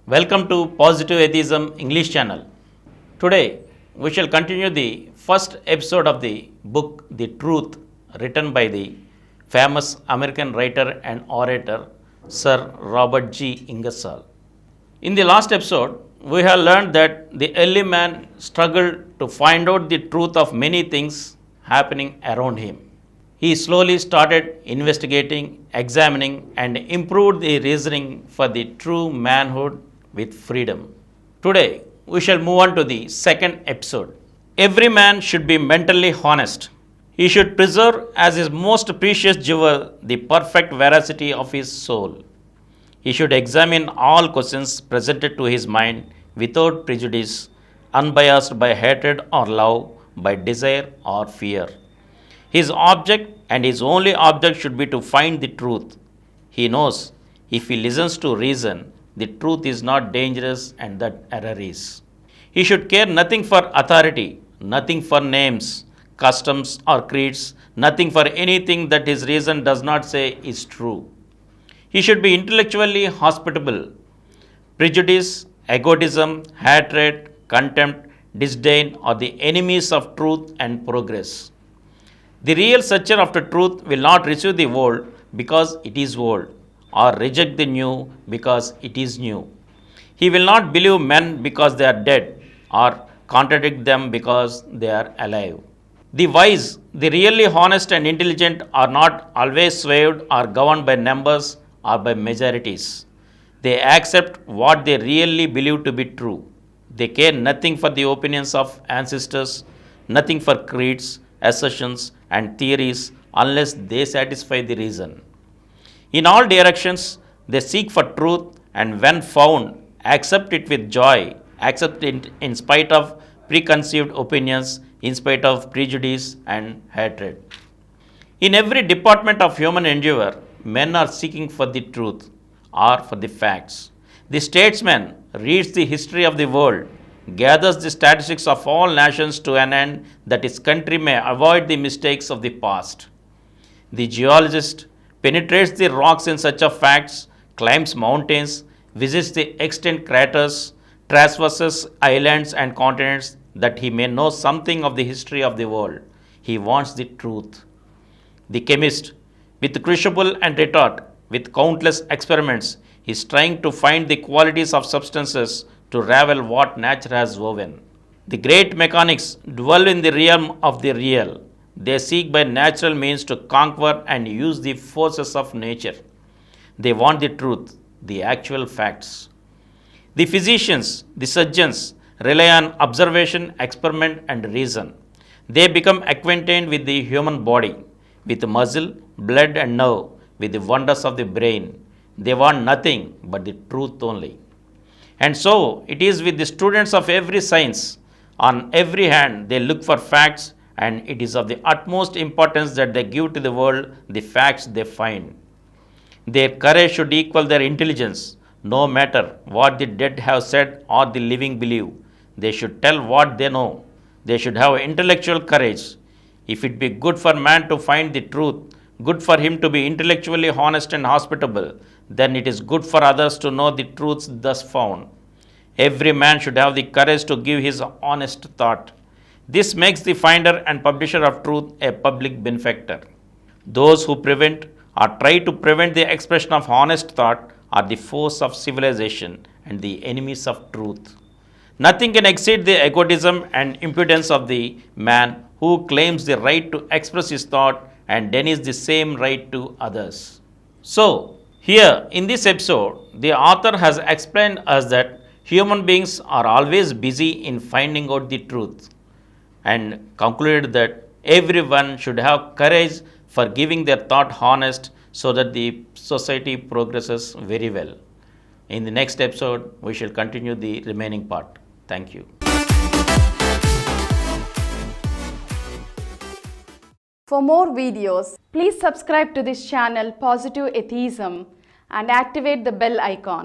Welcome to Positive Atheism English channel. Today we shall continue the first episode of the book The Truth, written by the famous American writer and orator Sir Robert G. Ingersoll. In the last episode, we have learned that the early man struggled to find out the truth of many things happening around him. He slowly started investigating, examining, and improved the reasoning for the true manhood with freedom. Today, we shall move on to the second episode. Every man should be mentally honest. He should preserve as his most precious jewel the perfect veracity of his soul. He should examine all questions presented to his mind without prejudice, unbiased by hatred or love, by desire or fear. His object and his only object should be to find the truth. He knows if he listens to reason, the truth is not dangerous and that error is. He should care nothing for authority, nothing for names, customs or creeds, nothing for anything that his reason does not say is true. He should be intellectually hospitable. Prejudice, egotism, hatred, contempt, disdain are the enemies of truth and progress. The real searcher after truth will not receive the old because it is old, or reject the new because it is new. He will not believe men because they are dead, or contradict them because they are alive. The wise, the really honest and intelligent are not always swayed or governed by numbers or by majorities. They accept what they really believe to be true. They care nothing for the opinions of ancestors, nothing for creeds, assertions, and theories unless they satisfy the reason. In all directions, they seek for truth, and when found, accept it with joy, accept it in spite of preconceived opinions, in spite of prejudice and hatred. In every department of human endeavor, men are seeking for the truth or for the facts. The statesman reads the history of the world, gathers the statistics of all nations to an end that his country may avoid the mistakes of the past. The geologist penetrates the rocks in search of facts, climbs mountains, visits the extant craters, traverses islands and continents that he may know something of the history of the world. He wants the truth. The chemist, with crucible and retort, with countless experiments, is trying to find the qualities of substances to ravel what nature has woven. The great mechanics dwell in the realm of the real. They seek by natural means to conquer and use the forces of nature. They want the truth, the actual facts. The physicians, the surgeons, rely on observation, experiment, and reason. They become acquainted with the human body, with muscle, blood, and nerve, with the wonders of the brain. They want nothing but the truth only. And so it is with the students of every science. On every hand, they look for facts, and it is of the utmost importance that they give to the world the facts they find. Their courage should equal their intelligence, no matter what the dead have said or the living believe. They should tell what they know. They should have intellectual courage. If it be good for man to find the truth, good for him to be intellectually honest and hospitable, then it is good for others to know the truths thus found. Every man should have the courage to give his honest thought. This makes the finder and publisher of truth a public benefactor. Those who prevent or try to prevent the expression of honest thought are the foes of civilization and the enemies of truth. Nothing can exceed the egotism and impudence of the man who claims the right to express his thought and denies the same right to others. So, here in this episode, the author has explained us that human beings are always busy in finding out the truth, and concluded that everyone should have courage for giving their thought honest so that the society progresses very well. In the next episode, we shall continue the remaining part. Thank you. For more videos, please subscribe to this channel Positive Atheism and activate the bell icon.